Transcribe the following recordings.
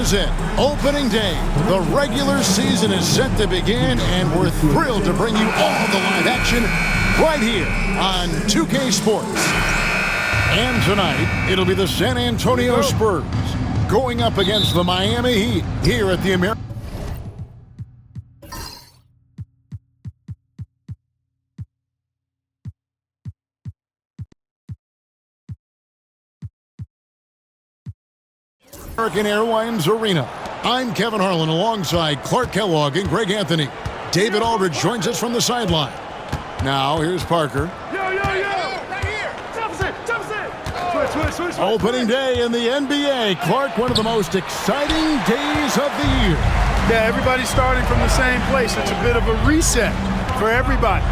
It. Opening day. The regular season is set to begin, and we're thrilled to bring you all the live action right here on 2K Sports. And tonight, it'll be the San Antonio Spurs going up against the Miami Heat here at the American Airlines Arena. I'm Kevin Harlan alongside Clark Kellogg and Greg Anthony. David Aldridge joins us from the sideline. Now, here's Parker. Right here. Switch. Opening day in the NBA. Clark, one of the most exciting days of the year. Yeah, everybody's starting from the same place. It's a bit of a reset for everybody.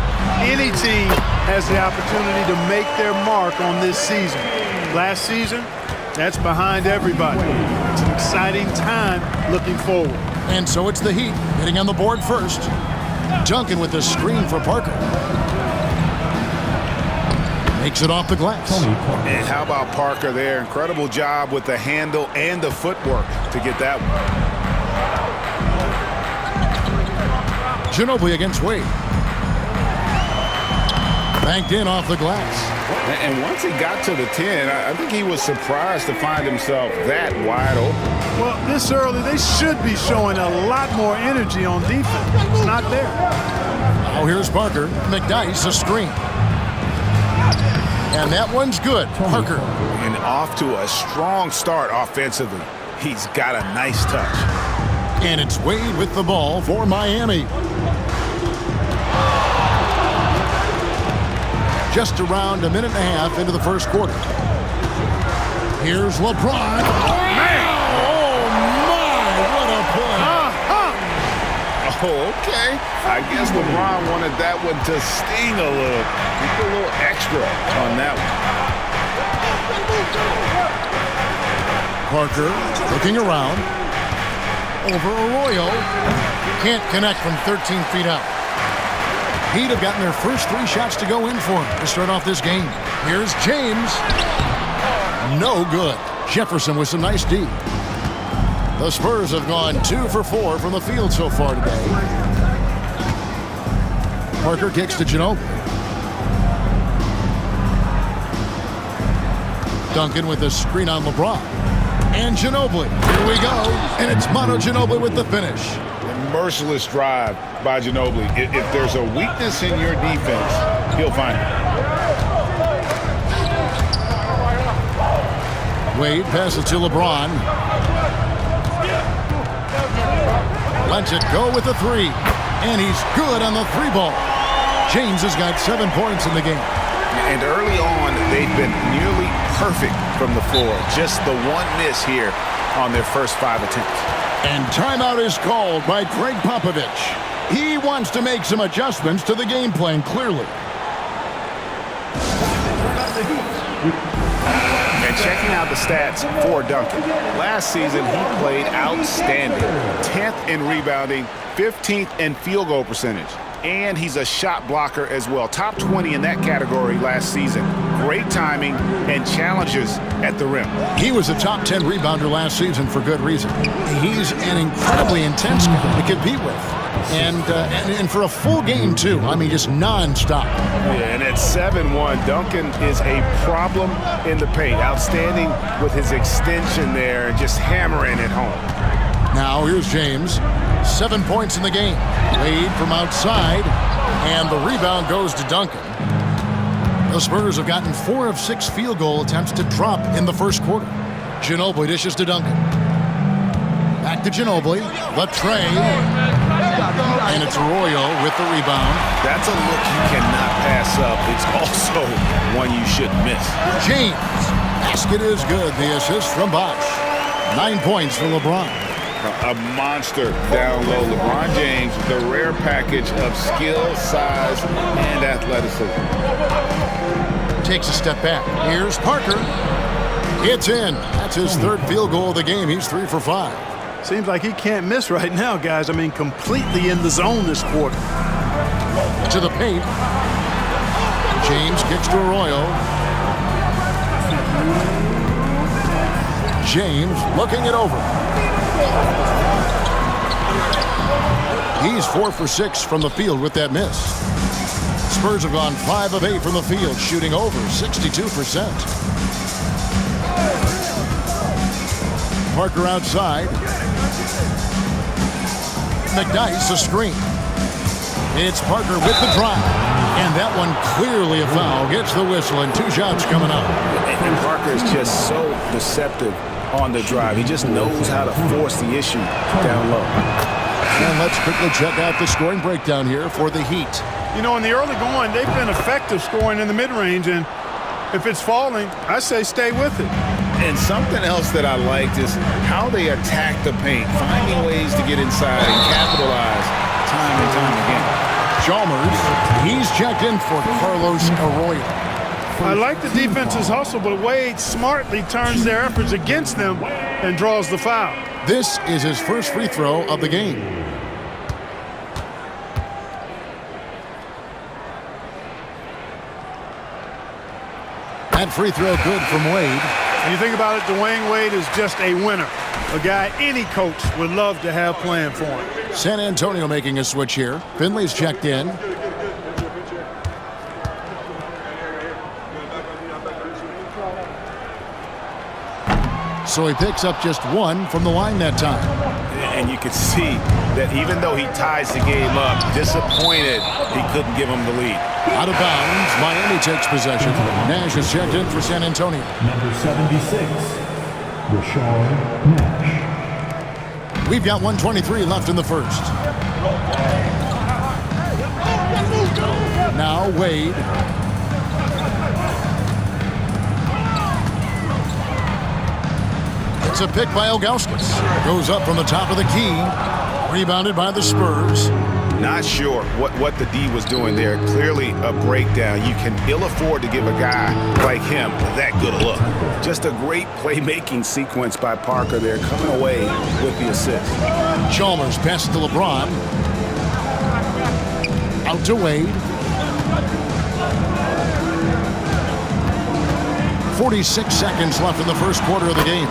Any team has the opportunity to make their mark on this season. Last season, that's behind everybody. It's an exciting time looking forward. And so it's the Heat hitting on the board first. Duncan with the screen for Parker. Makes it off the glass. And how about Parker there? Incredible job with the handle and the footwork to get that one. Ginobili against Wade. Banked in off the glass. And once he got to the 10, I think he was surprised to find himself that wide open. Well, this early, they should be showing a lot more energy on defense. It's not there. Now here's Parker. McDyess a screen. And that one's good. Parker. And off to a strong start offensively. He's got a nice touch. And it's Wade with the ball for Miami. Just around a minute and a half into the first quarter. Here's LeBron. Man! Oh, my, what a play. Oh, okay. I guess LeBron wanted that one to sting a little. He put a little extra on that one. Parker looking around. Over Arroyo. Can't connect from 13 feet out. Heat have gotten their first 3 shots to go in for him to start off this game. Here's James. No good. Jefferson with some nice D. The Spurs have gone 2 for 4 from the field so far today. Parker kicks to Ginobili. Duncan with the screen on LeBron. And Ginobili. Here we go. And it's Manu Ginobili with the finish. Merciless drive by Ginobili. If there's a weakness in your defense, he'll find it. Wade passes to LeBron. Lets it go with the 3. And he's good on the 3 ball. James has got 7 points in the game. And early on, they've been nearly perfect from the floor. Just the one miss here on their first 5 attempts. And timeout is called by Greg Popovich. He wants to make some adjustments to the game plan, clearly. And checking out the stats for Duncan. Last season, he played outstanding. 10th in rebounding, 15th in field goal percentage. And he's a shot blocker as well. Top 20 in that category last season. Great timing and challenges at the rim. He was a top 10 rebounder last season for good reason. He's an incredibly intense guy to compete with. And for a full game, too. I mean, just nonstop. Yeah, and at 7-1, Duncan is a problem in the paint. Outstanding with his extension there and just hammering it home. Now here's James. 7 points in the game. Wade from outside. And the rebound goes to Duncan. The Spurs have gotten 4 of 6 field goal attempts to drop in the first quarter. Ginobili dishes to Duncan. Back to Ginobili. The tray. And it's Arroyo with the rebound. That's a look you cannot pass up. It's also one you shouldn't miss. James. Basket is good. The assist from Bosh. 9 points for LeBron. A monster down low. LeBron James, the rare package of skill, size, and athleticism. Takes a step back. Here's Parker. It's in. That's his 3rd field goal of the game. He's 3 for 5. Seems like he can't miss right now, guys. I mean, completely in the zone this quarter. To the paint. James kicks to Arroyo. James looking it over. He's 4 for 6 from the field with that miss. Spurs have gone 5 of 8 from the field, shooting over 62%. Parker outside. McDyess a screen. It's Parker with the drive. And that one clearly a foul. Gets the whistle and 2 shots coming up. And Parker is just so deceptive on the drive. He just knows how to force the issue down low. And let's quickly check out the scoring breakdown here for the Heat. You know, in the early going, they've been effective scoring in the mid-range, and if it's falling, I say stay with it. And something else that I liked is how they attack the paint, finding ways to get inside and capitalize time and time again. Chalmers, he's checked in for Carlos Arroyo. I like the defense's hustle, but Wade smartly turns their efforts against them and draws the foul. This is his first free throw of the game. That free throw good from Wade. When you think about it, Dwayne Wade is just a winner. A guy any coach would love to have playing for him. San Antonio making a switch here. Finley's checked in. So he picks up just 1 from the line that time. And you can see that even though he ties the game up, disappointed he couldn't give him the lead. Out of bounds, Miami takes possession. Nash is checked in for San Antonio. Number 76, Rashawn Nash. We've got 1:23 left in the first. Now Wade. It's a pick by Ilgauskas. Goes up from the top of the key. Rebounded by the Spurs. Not sure what the D was doing there. Clearly a breakdown. You can ill afford to give a guy like him that good a look. Just a great playmaking sequence by Parker there, coming away with the assist. Chalmers passes to LeBron. Out to Wade. 46 seconds left in the first quarter of the game.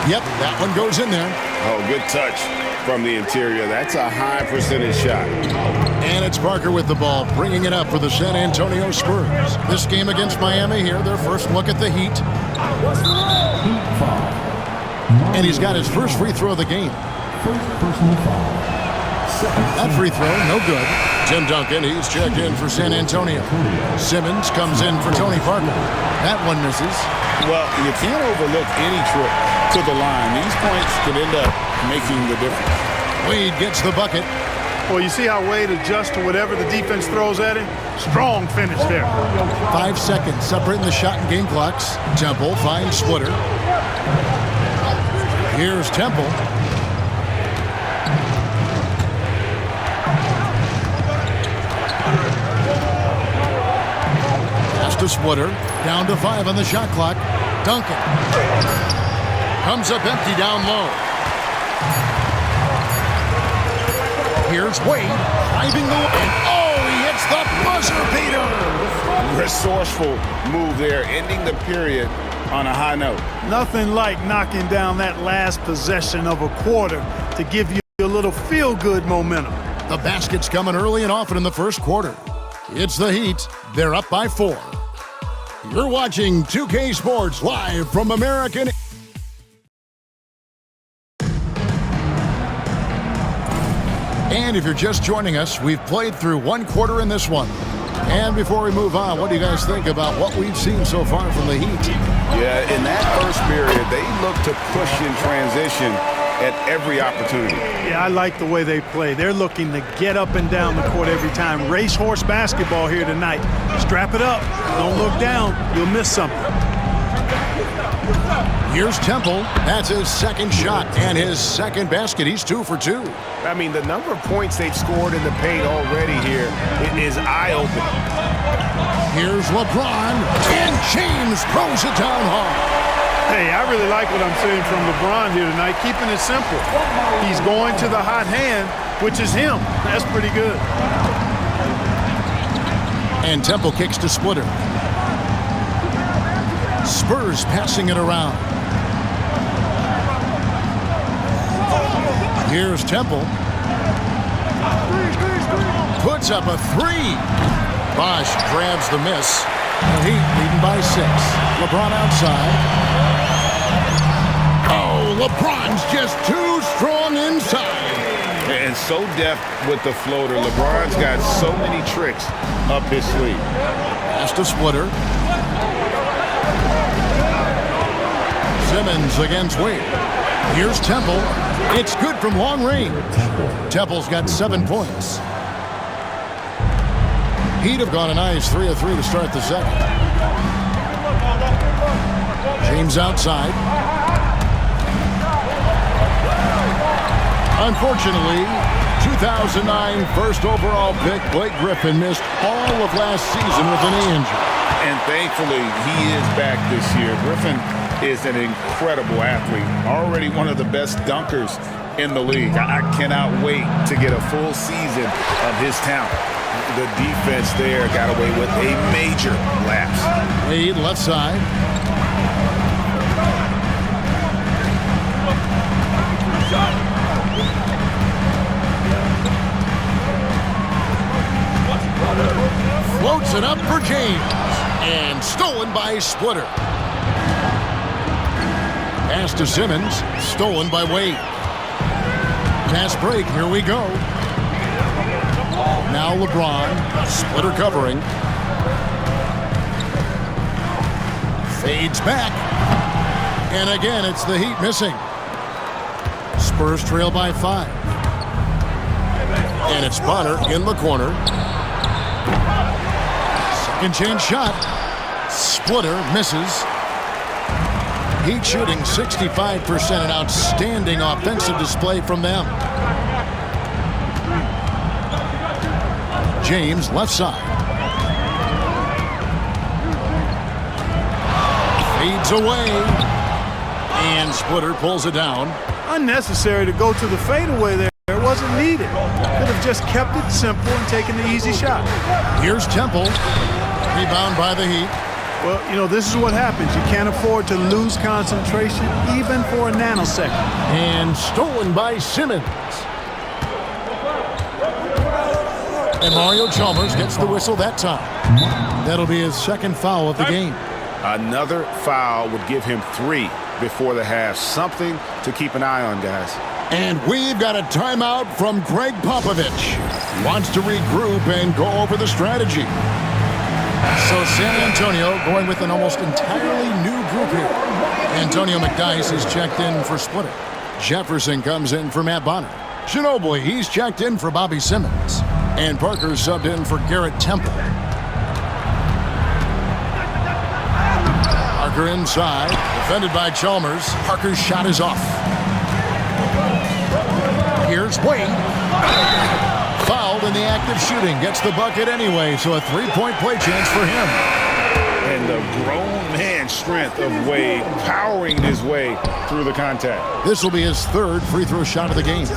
Yep, that one goes in there. Oh, good touch from the interior. That's a high percentage shot. And it's Parker with the ball, bringing it up for the San Antonio Spurs. This game against Miami here, their first look at the Heat. And he's got his first free throw of the game. That free throw, no good. Tim Duncan, he's checked in for San Antonio. Simmons comes in for Tony Parker. That one misses. Well, you can't overlook any trip to the line. These points could end up making the difference. Wade gets the bucket. Well, you see how Wade adjusts to whatever the defense throws at him? Strong finish there. 5 seconds separating the shot and game clocks. Temple finds Splitter. Here's Temple. Pass to Splitter. Down to 5 on the shot clock. Duncan. Comes up empty down low. Here's Wade driving the lane. Oh, he hits the buzzer beater. Resourceful move there, ending the period on a high note. Nothing like knocking down that last possession of a quarter to give you a little feel-good momentum. The basket's coming early and often in the first quarter. It's the Heat. They're up by 4. You're watching 2K Sports live from American. And if you're just joining us, we've played through 1 quarter in this one. And before we move on, what do you guys think about what we've seen so far from the Heat? Yeah, in that first period, they look to push in transition at every opportunity. Yeah, I like the way they play. They're looking to get up and down the court every time. Racehorse basketball here tonight. Strap it up. Don't look down. You'll miss something. Here's Temple. That's his second shot and his second basket. He's 2 for 2. I mean, the number of points they've scored in the paint already here is eye-opening. Here's LeBron, and James throws it down hard. Hey, I really like what I'm seeing from LeBron here tonight, keeping it simple. He's going to the hot hand, which is him. That's pretty good. And Temple kicks to Splitter. Spurs passing it around. Here's Temple. puts up a three. Bosh grabs the miss. The Heat leading by 6. LeBron outside. Oh, LeBron's just too strong inside. And so deft with the floater. LeBron's got so many tricks up his sleeve. Pass to Splitter. Simmons against Wade. Here's Temple. It's good from long range. Temple's got 7 points. Heat have gone a nice 3 of 3 to start the second. James outside. Unfortunately, 2009 first overall pick Blake Griffin missed all of last season with a knee injury. And thankfully, he is back this year. Griffin is an incredible athlete, already one of the best dunkers in the league. I cannot wait to get a full season of his talent. The defense there got away with a major lapse. Wade left side. Floats it up for James. And stolen by Splitter. Pass to Simmons. Stolen by Wade. Pass break. Here we go. Now LeBron. Splitter covering. Fades back. And again, it's the Heat missing. Spurs trail by 5. And it's Bonner in the corner. Second chance shot. Splitter misses. Heat shooting 65%, an outstanding offensive display from them. James left side. Fades away. And Splitter pulls it down. Unnecessary to go to the fadeaway there. It wasn't needed. Could have just kept it simple and taken the easy shot. Here's Temple. Rebound by the Heat. Well, you know, this is what happens. You can't afford to lose concentration even for a nanosecond. And stolen by Simmons. And Mario Chalmers gets the whistle that time. That'll be his second foul of the game. Another foul would give him 3 before the half. Something to keep an eye on, guys. And we've got a timeout from Greg Popovich. Wants to regroup and go over the strategy. So San Antonio going with an almost entirely new group here. Antonio McDyess is checked in for Splitter. Jefferson comes in for Matt Bonner. Ginobili, he's checked in for Bobby Simmons. And Parker's subbed in for Garrett Temple. Parker inside, defended by Chalmers. Parker's shot is off. Here's Wade. Fouled in the act of shooting. Gets the bucket anyway, so a 3-point play chance for him. And the grown man strength of Wade powering his way through the contact. This will be his 3rd free throw shot of the game.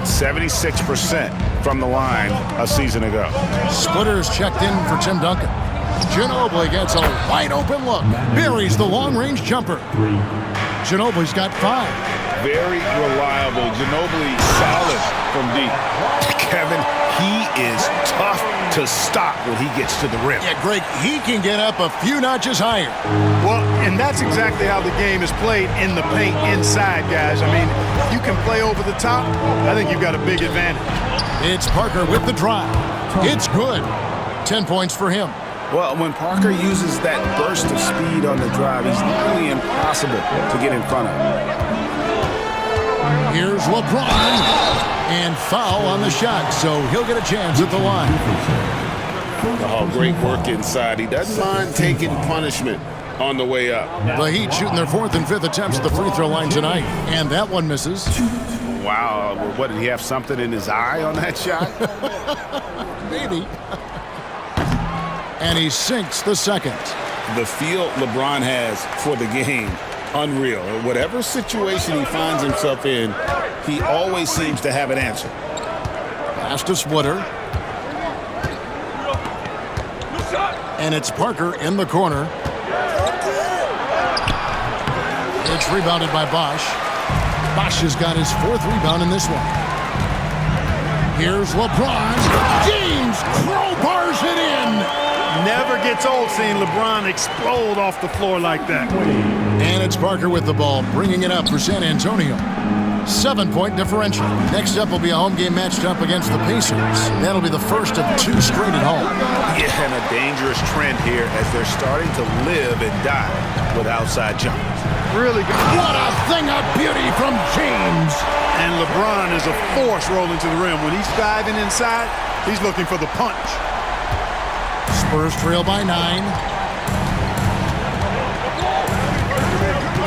76% from the line a season ago. Splitter's checked in for Tim Duncan. Ginobili gets a wide open look. Buries the long-range jumper. Ginobili's got 5. Very reliable. Ginobili solid from deep. Kevin, he is tough to stop when he gets to the rim. Yeah, Greg, he can get up a few notches higher. Well, and that's exactly how the game is played in the paint inside, guys. I mean, if you can play over the top, I think you've got a big advantage. It's Parker with the drive. It's good. 10 points for him. Well, when Parker uses that burst of speed on the drive, he's nearly impossible to get in front of. Here's LeBron. And foul on the shot, so he'll get a chance at the line. Oh, great work inside. He doesn't mind taking punishment on the way up. The Heat shooting their 4th and 5th attempts at the free throw line tonight. And that one misses. Wow. What, did he have something in his eye on that shot? Maybe. And he sinks the second. The feel LeBron has for the game, unreal. Whatever situation he finds himself in, he always seems to have an answer. Pass to Splitter. And it's Parker in the corner. It's rebounded by Bosh. Bosh has got his 4th rebound in this one. Here's LeBron. James crowbars it in. Never gets old seeing LeBron explode off the floor like that. And it's Parker with the ball, bringing it up for San Antonio. 7-point differential. Next up will be a home game matched up against the Pacers. That'll be the first of 2 straight at home. Yeah, and a dangerous trend here as they're starting to live and die with outside jumpers. Really good. What a thing of beauty from James. And LeBron is a force rolling to the rim. When he's diving inside, he's looking for the punch. Spurs trail by 9.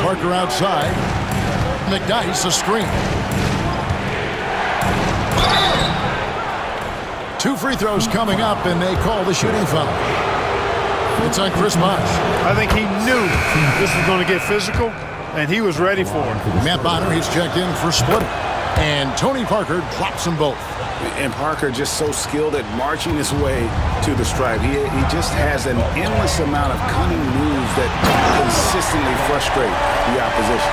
Parker outside. McDyess a screen. 2 free throws coming up, and they call the shooting foul. It's on Chris Bosh. I think he knew this was going to get physical, and he was ready for it. Matt Bonner, he's checked in for Splitter. And Tony Parker drops them both. And Parker just so skilled at marching his way to the stripe. He just has an endless amount of cunning moves that consistently frustrate the opposition.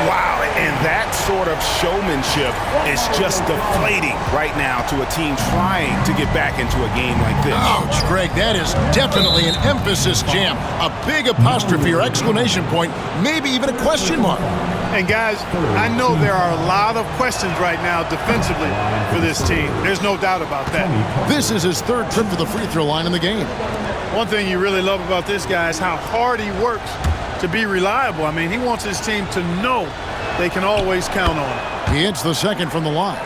Wow, and that sort of showmanship is just deflating right now to a team trying to get back into a game like this. Ouch, Greg, that is definitely an emphasis jam. A big apostrophe or exclamation point, maybe even a question mark. And guys, I know there are a lot of questions right now defensively for this team. There's no doubt about that. This is his 3rd trip to the free throw line in the game. One thing you really love about this guy is how hard he works to be reliable. I mean, he wants his team to know they can always count on him. He hits the 2nd from the line.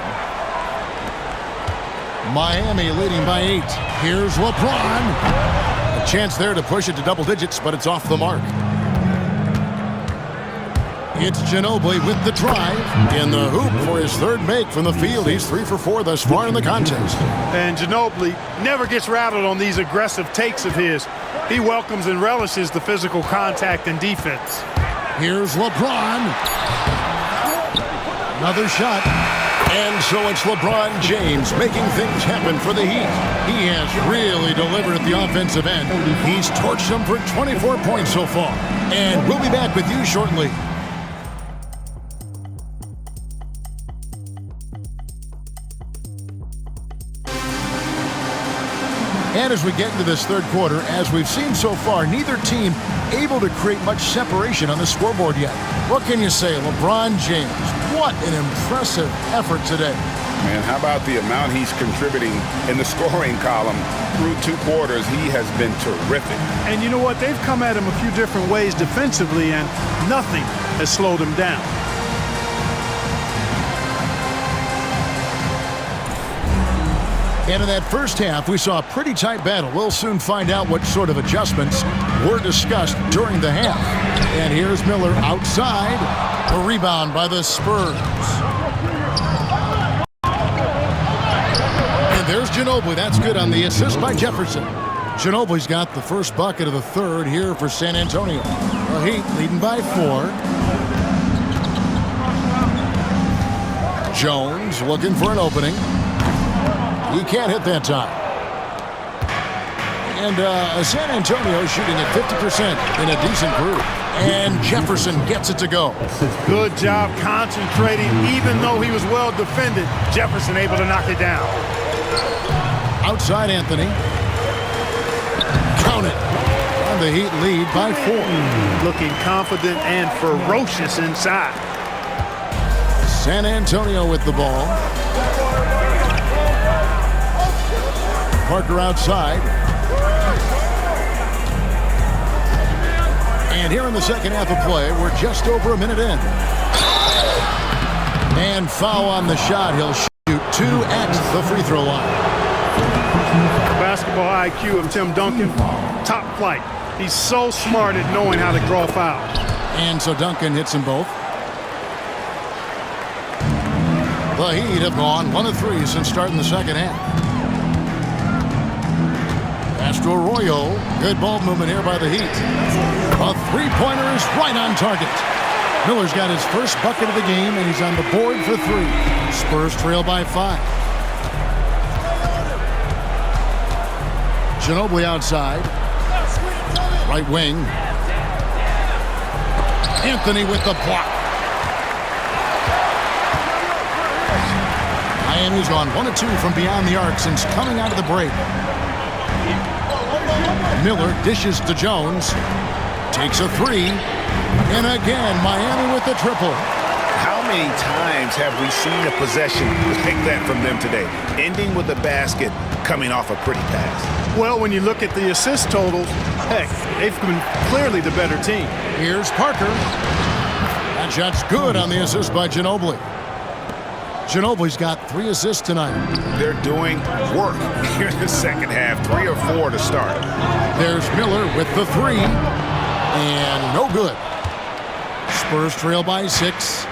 Miami leading by 8. Here's LeBron. A chance there to push it to double digits, but it's off the mark. It's Ginobili with the drive. In the hoop for his 3rd make from the field. He's 3 for 4 thus far in the contest. And Ginobili never gets rattled on these aggressive takes of his. He welcomes and relishes the physical contact and defense. Here's LeBron. Another shot. And so it's LeBron James making things happen for the Heat. He has really delivered at the offensive end. He's torched them for 24 points so far. And we'll be back with you shortly. And as we get into this 3rd quarter, as we've seen so far, neither team able to create much separation on the scoreboard yet. What can you say? LeBron James, what an impressive effort today. Man, how about the amount he's contributing in the scoring column through 2 quarters? He has been terrific. And you know what? They've come at him a few different ways defensively, and nothing has slowed him down. And in that first half, we saw a pretty tight battle. We'll soon find out what sort of adjustments were discussed during the half. And here's Miller outside. A rebound by the Spurs. And there's Ginobili. That's good on the assist by Jefferson. Ginobili's got the first bucket of the 3rd here for San Antonio. The Heat leading by 4. Jones looking for an opening. He can't hit that time. And San Antonio shooting at 50% in a decent group. And Jefferson gets it to go. Good job concentrating. Even though he was well defended, Jefferson able to knock it down. Outside Anthony. Count it. And the Heat lead by 4. Looking confident and ferocious inside. San Antonio with the ball. Parker outside. And here in the second half of play, we're just over a minute in. And foul on the shot. He'll shoot 2 at the free throw line. Basketball IQ of Tim Duncan, top flight. He's so smart at knowing how to draw fouls. And so Duncan hits them both. The Heat have gone 1 of 3 since starting the second half. Astro Arroyo, good ball movement here by the Heat. A 3-pointer is right on target. Miller's got his first bucket of the game, and he's on the board for 3. Spurs trail by 5. Ginobili outside. Right wing. Anthony with the block. Miami's gone 1 of 2 from beyond the arc since coming out of the break. Miller dishes to Jones. Takes a three. And again, Miami with the triple. How many times have we seen a possession like that from them today? Ending with a basket, coming off a pretty pass. Well, when you look at the assist totals, heck, they've been clearly the better team. Here's Parker. That shot's good on the assist by Ginobili. Ginobili's got 3 assists tonight. They're doing work here in the second half. 3 or 4 to start. There's Miller with the 3. And no good. Spurs trail by 6.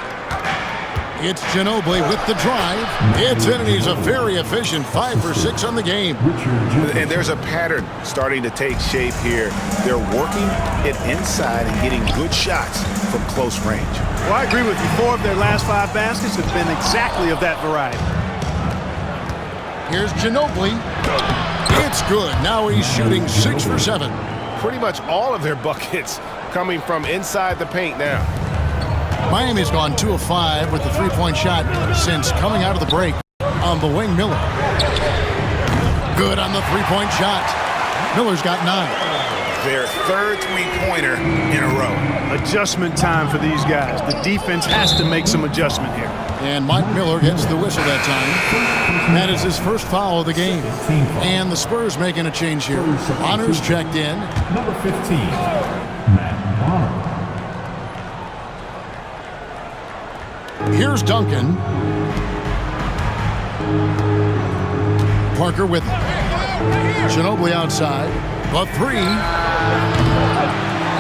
It's Ginobili with the drive. It's in, and he's a very efficient 5 for 6 on the game. And there's a pattern starting to take shape here. They're working it inside and getting good shots from close range. Well, I agree with you. 4 of their last 5 baskets have been exactly of that variety. Here's Ginobili. It's good. Now he's shooting 6 for 7. Pretty much all of their buckets coming from inside the paint now. Miami's gone 2 of 5 with the 3-point shot since coming out of the break. On the wing, Miller. Good on the 3-point shot. Miller's got 9. Their 3rd 3-pointer in a row. Adjustment time for these guys. The defense has to make some adjustment here. And Mike Miller gets the whistle that time. That is his first foul of the game. And the Spurs making a change here. Honors checked in. Number 15, Matt Bonner. Here's Duncan. Parker with Ginobili outside. The 3.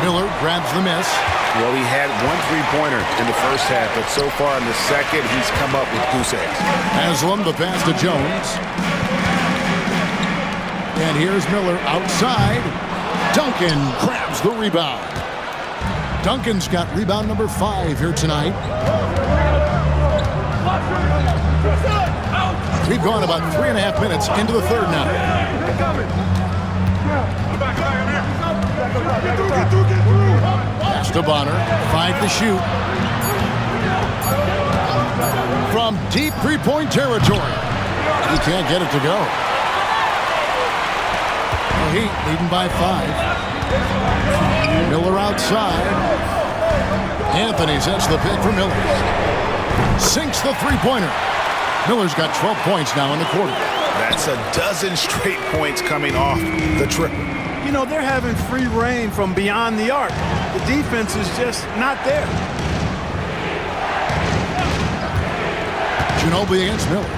Miller grabs the miss. Well, he had 1 3-pointer in the first half, but so far in the second, he's come up with goose eggs. Haslam, the pass to Jones. And here's Miller outside. Duncan grabs the rebound. Duncan's got rebound number 5 here tonight. We've gone about 3.5 minutes into the third now. Pass to Bonner. 5 to shoot. From deep 3-point territory. He can't get it to go. The Heat leading by 5. Miller outside. Anthony sets the pick for Miller. Sinks the 3-pointer. Miller's got 12 points now in the quarter. That's a dozen straight points coming off the triple. You know, they're having free reign from beyond the arc. The defense is just not there. Ginobili against Miller.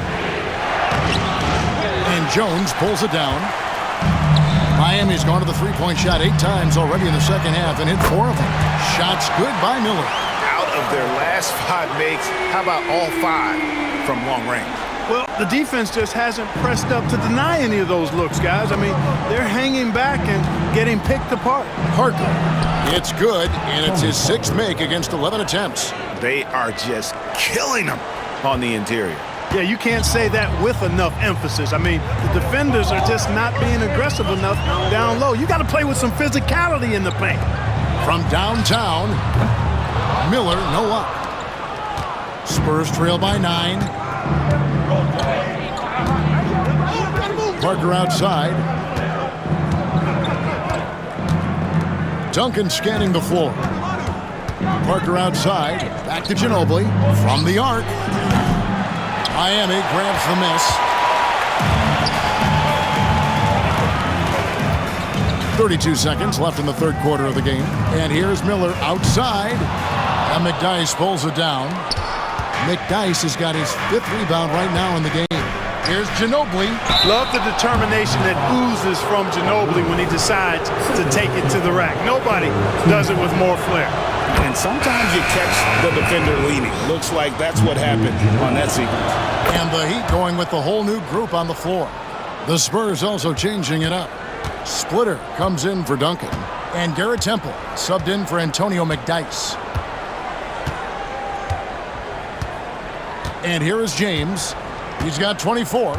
And Jones pulls it down. Miami's gone to the 3-point shot 8 times already in the second half and hit 4 of them. Shots good by Miller. Out of their last 5 makes, how about all 5 from long range? Well, the defense just hasn't pressed up to deny any of those looks, guys. I mean, they're hanging back and getting picked apart. Parker. It's good, and it's his 6th make against 11 attempts. They are just killing them on the interior. Yeah, you can't say that with enough emphasis. I mean, the defenders are just not being aggressive enough down low. You got to play with some physicality in the paint. From downtown, Miller, no up. Spurs trail by 9. Parker outside. Duncan scanning the floor. Parker outside. Back to Ginobili. From the arc. Miami grabs the miss. 32 seconds left in the third quarter of the game. And here's Miller outside. And McDyess pulls it down. McDyess has got his 5th rebound right now in the game. Here's Ginobili. Love the determination that oozes from Ginobili when he decides to take it to the rack. Nobody does it with more flair. And sometimes you catch the defender leaning. Looks like that's what happened on that sequence. And the Heat going with the whole new group on the floor. The Spurs also changing it up. Splitter comes in for Duncan. And Garrett Temple subbed in for Antonio McDyess. And here is James. He's got 24.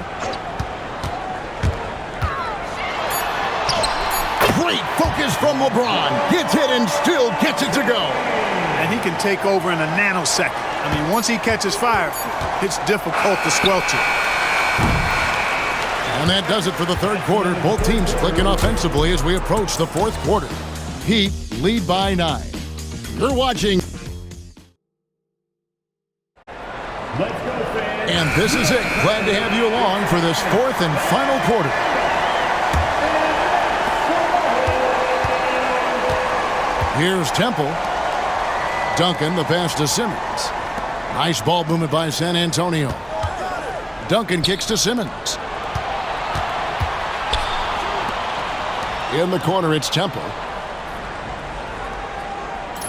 Great focus from LeBron. Gets hit and still gets it to go. And he can take over in a nanosecond. I mean, once he catches fire, it's difficult to squelch it. And that does it for the third quarter. Both teams clicking offensively as we approach the fourth quarter. Heat lead by 9. You're watching. And this is it. Glad to have you along for this fourth and final quarter. Here's Temple. Duncan, the pass to Simmons. Nice ball movement by San Antonio. Duncan kicks to Simmons. In the corner, it's Temple.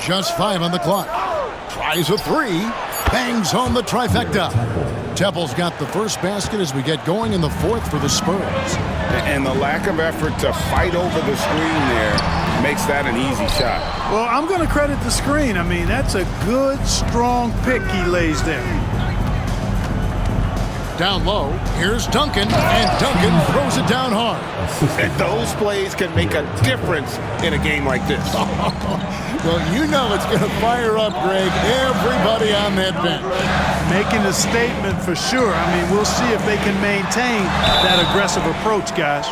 Just 5 on the clock. Tries a 3. Bangs home the trifecta. Temple's got the first basket as we get going in the fourth for the Spurs. And the lack of effort to fight over the screen there makes that an easy shot. Well, I'm going to credit the screen. I mean, that's a good, strong pick he lays there. Down low, here's Duncan, and Duncan throws it down hard. And those plays can make a difference in a game like this. Well, you know it's going to fire up, Greg, everybody on that bench. Making a statement for sure. I mean, we'll see if they can maintain that aggressive approach, guys.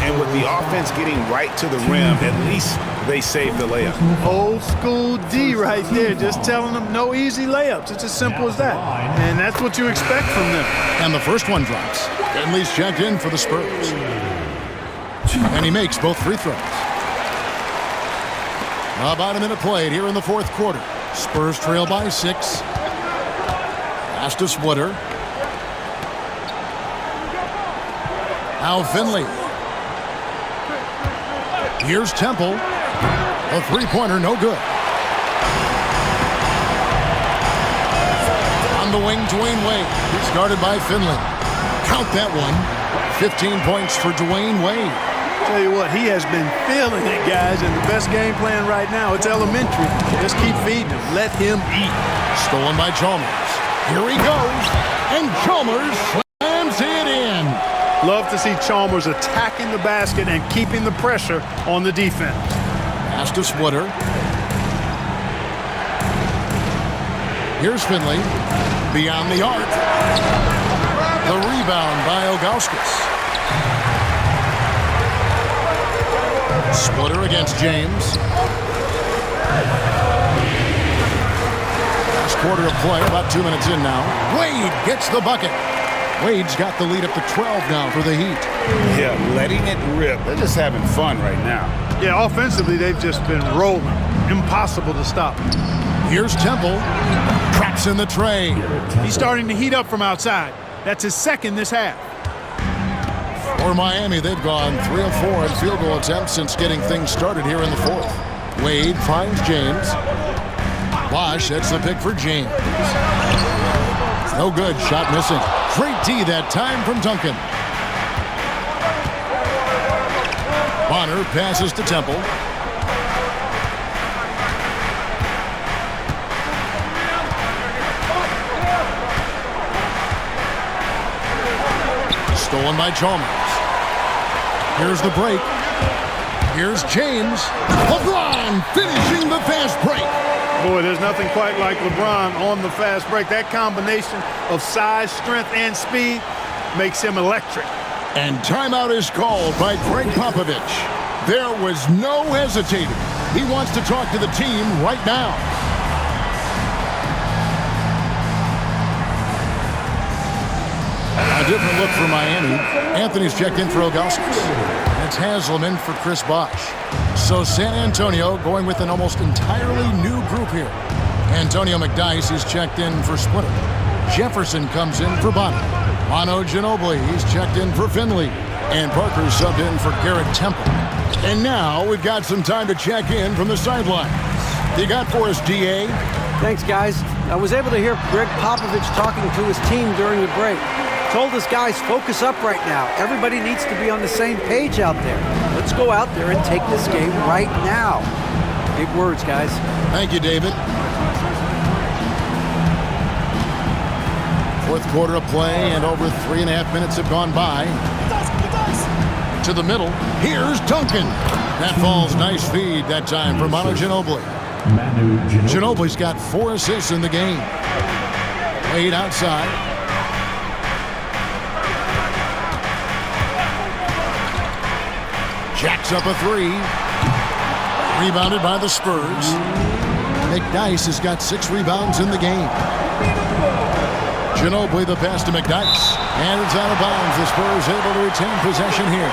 And with the offense getting right to the rim, at least they saved the layup. Old school D right there, just telling them no easy layups. It's as simple as that. And that's what you expect from them. And the first one drops. Finley's checked in for the Spurs. And he makes both free throws. About a minute played here in the fourth quarter. Spurs trail by 6. Pass to Switter. Now Finley. Here's Temple. A three-pointer, no good. On the wing, Dwayne Wade. Started by Finley. Count that one. 15 points for Dwayne Wade. Tell you what, he has been feeling it, guys, and the best game plan right now, it's elementary. Just keep feeding him. Let him eat. Stolen by Chalmers. Here he goes. And Chalmers slams it in. Love to see Chalmers attacking the basket and keeping the pressure on the defense. Pass to Switter. Here's Finley. Beyond the arc. The rebound by Ilgauskas. Splitter against James. Last quarter of play, about 2 minutes in now. Wade gets the bucket. Wade's got the lead up to 12 now for the Heat. Yeah, letting it rip. They're just having fun right now. Yeah, offensively, they've just been rolling. Impossible to stop. Here's Temple. Traps in the tray. He's starting to heat up from outside. That's his second this half. For Miami, they've gone 3 of 4 in field goal attempts since getting things started here in the fourth. Wade finds James. Bosh sets the pick for James. No good. Shot missing. Great D that time from Duncan. Bonner passes to Temple. Stolen by Chalmers. Here's the break. Here's James. LeBron finishing the fast break. Boy, there's nothing quite like LeBron on the fast break. That combination of size, strength, and speed makes him electric. And timeout is called by Greg Popovich. There was no hesitating. He wants to talk to the team right now. A different look for Miami. Anthony's checked in for Ilgauskas. It's Haslam in for Chris Bosh. So San Antonio going with an almost entirely new group here. Antonio McDyess is checked in for Splitter. Jefferson comes in for Bonner. Manu Ginobili, he's checked in for Finley. And Parker's subbed in for Garrett Temple. And now we've got some time to check in from the sidelines. You got for us, D.A.? Thanks, guys. I was able to hear Greg Popovich talking to his team during the break. Told us guys, focus up right now. Everybody needs to be on the same page out there. Let's go out there and take this game right now. Big words, guys. Thank you, David. Fourth quarter of play, and over 3.5 minutes have gone by. To the middle. Here's Duncan. That falls. Nice feed that time for Manu Ginobili. Ginobili's got 4 assists in the game. Wade outside. Jacks up a three. Rebounded by the Spurs. McDyess has got 6 rebounds in the game. Ginobili the pass to McDyess. And it's out of bounds. The Spurs able to retain possession here.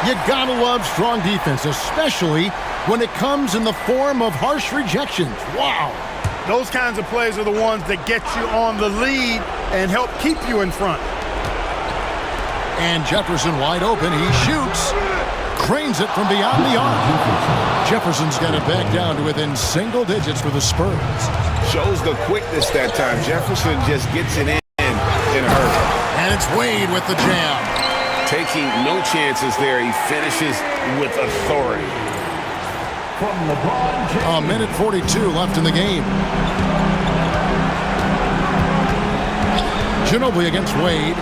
You gotta love strong defense, especially when it comes in the form of harsh rejections. Wow. Those kinds of plays are the ones that get you on the lead and help keep you in front. And Jefferson wide open. He shoots. Cranes it from beyond the arc. Jefferson's got it back down to within single digits for the Spurs. Shows the quickness that time. Jefferson just gets it in a hurry. And it's Wade with the jam. Taking no chances there. He finishes with authority. From LeBron James. A minute 42 left in the game. Ginobili against Wade.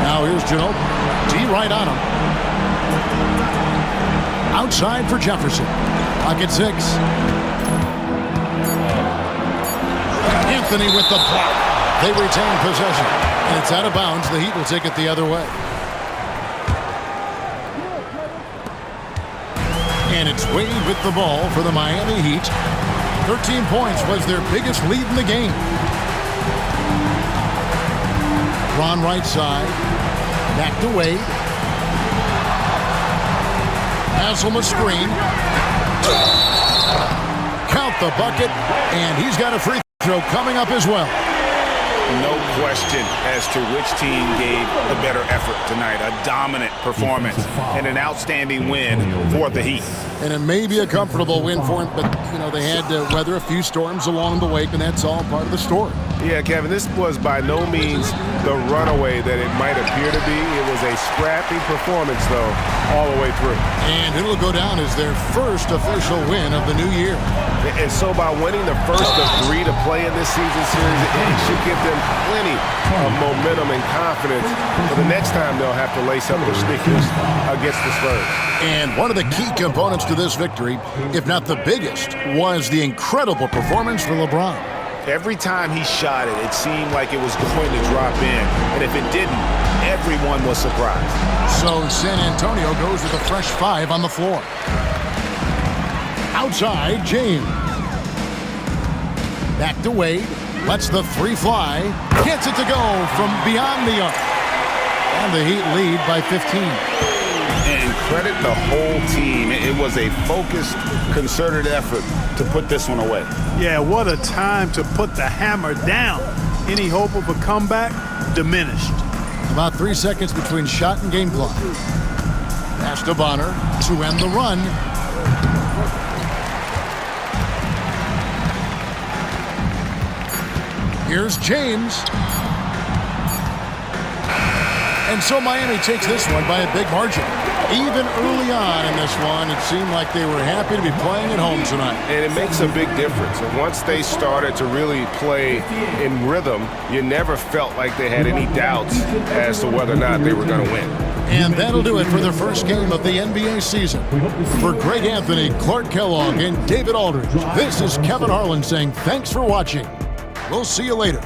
Now here's Ginobili. D right on him. Outside for Jefferson. Pocket 6. Anthony with the block. They retain possession. And it's out of bounds. The Heat will take it the other way. And it's Wade with the ball for the Miami Heat. 13 points was their biggest lead in the game. Ron right side. Back to Wade. Hasselma screen. Count the bucket. And he's got a free throw coming up as well. No question as to which team gave the better effort tonight. A dominant performance and an outstanding win for the Heat. And it may be a comfortable win for him, but, you know, they had to weather a few storms along the way, and that's all part of the story. Yeah, Kevin, this was by no means the runaway that it might appear to be. It was a scrappy performance, though, all the way through. And it'll go down as their first official win of the new year. And so by winning the first of 3 to play in this season series, it should give them plenty of momentum and confidence for the next time they'll have to lace up their sneakers against the Spurs. And one of the key components to this victory, if not the biggest, was the incredible performance for LeBron. Every time he shot it, it seemed like it was going to drop in. And if it didn't, everyone was surprised. So San Antonio goes with a fresh 5 on the floor. Outside, James. Back to Wade. Lets the 3 fly. Gets it to go from beyond the arc. And the Heat lead by 15. And credit the whole team. It was a focused, concerted effort to put this one away. Yeah, what a time to put the hammer down. Any hope of a comeback diminished. About 3 seconds between shot and game clock. Pass to Bonner to end the run. Here's James. And so Miami takes this one by a big margin. Even early on in this one, it seemed like they were happy to be playing at home tonight. And it makes a big difference. And once they started to really play in rhythm, you never felt like they had any doubts as to whether or not they were going to win. And that'll do it for the first game of the NBA season. For Greg Anthony, Clark Kellogg, and David Aldridge, this is Kevin Harlan saying thanks for watching. We'll see you later.